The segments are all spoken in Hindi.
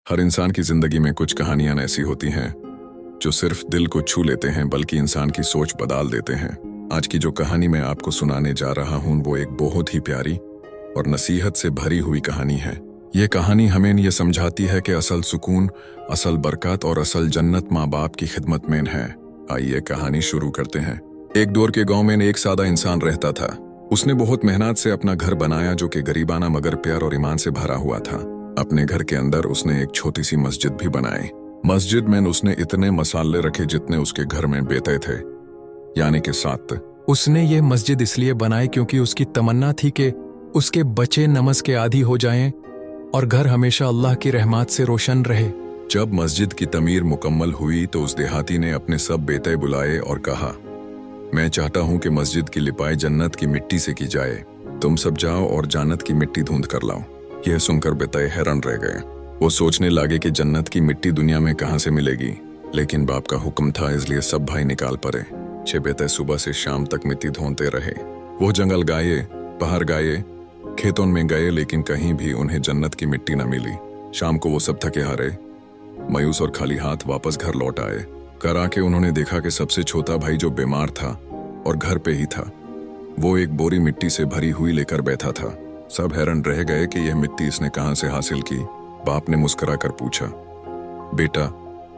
हर इंसान की जिंदगी में कुछ कहानियां ऐसी होती हैं जो सिर्फ दिल को छू लेते हैं बल्कि इंसान की सोच बदल देते हैं। आज की जो कहानी मैं आपको सुनाने जा रहा हूं वो एक बहुत ही प्यारी और नसीहत से भरी हुई कहानी है। ये कहानी हमें ये समझाती है कि असल सुकून, असल बरकत और असल जन्नत माँ बाप की खिदमत में है। आइए कहानी शुरू करते हैं। एक दूर के गांव में एक सादा इंसान रहता था। उसने बहुत मेहनत से अपना घर बनाया जो कि गरीबाना मगर प्यार और ईमान से भरा हुआ था। अपने घर के अंदर उसने एक छोटी सी मस्जिद भी बनाई। मस्जिद में उसने इतने मसाले रखे जितने उसके घर में बेते थे, यानी कि 7। उसने ये मस्जिद इसलिए बनाई क्योंकि उसकी तमन्ना थी कि उसके बच्चे नमाज के आदी हो जाएं और घर हमेशा अल्लाह की रहमत से रोशन रहे। जब मस्जिद की तमीर मुकम्मल हुई तो उस देहाती ने अपने सब बेटे बुलाए और कहा, मैं चाहता हूं कि मस्जिद की लिपाई जन्नत की मिट्टी से की जाए। तुम सब जाओ और जन्नत की मिट्टी ढूंढ कर लाओ। यह सुनकर बेटे हैरान रह गए। वो सोचने लगे कि जन्नत की मिट्टी दुनिया में कहां से मिलेगी, लेकिन बाप का हुक्म था इसलिए सब भाई निकाल पड़े। 6 बेटे सुबह से शाम तक मिट्टी ढूंढते रहे। वो जंगल गए, बाहर गए, खेतों में गए, लेकिन कहीं भी उन्हें जन्नत की मिट्टी न मिली। शाम को वो सब थके हारे, मायूस और खाली हाथ वापस घर लौट आए। घर आके उन्होंने देखा कि सबसे छोटा भाई जो बीमार था और घर पे ही था, वो एक बोरी मिट्टी से भरी हुई लेकर बैठा था। सब हैरान रह गए कि यह मिट्टी इसने कहां से हासिल की। बाप ने मुस्कुरा कर पूछा, बेटा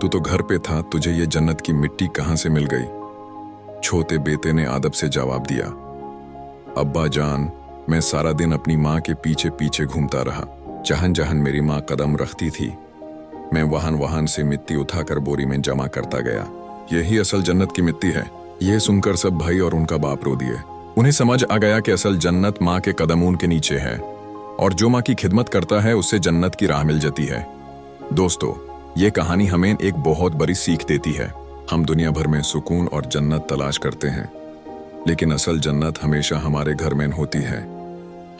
तू तो घर पे था, तुझे ये जन्नत की मिट्टी कहां से मिल गई? छोटे बेटे ने अदब से जवाब दिया, अब्बा जान, मैं सारा दिन अपनी माँ के पीछे पीछे घूमता रहा। जहां जहां मेरी माँ कदम रखती थी मैं वहां वहां से मिट्टी उठाकर बोरी में जमा करता गया। यही असल जन्नत की मिट्टी है। यह सुनकर सब भाई और उनका बाप रो दिए। उन्हें समझ आ गया कि असल जन्नत माँ के कदमों के नीचे है और जो माँ की खिदमत करता है उससे जन्नत की राह मिल जाती है। दोस्तों, ये कहानी हमें एक बहुत बड़ी सीख देती है। हम दुनिया भर में सुकून और जन्नत तलाश करते हैं, लेकिन असल जन्नत हमेशा हमारे घर में होती है,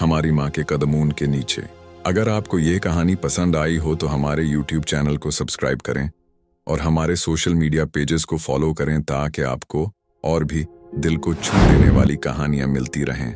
हमारी माँ के कदमों के नीचे। अगर आपको ये कहानी पसंद आई हो तो हमारे YouTube चैनल को सब्सक्राइब करें और हमारे सोशल मीडिया पेजेस को फॉलो करें ताकि आपको और भी दिल को छू लेने वाली कहानियां मिलती रहें।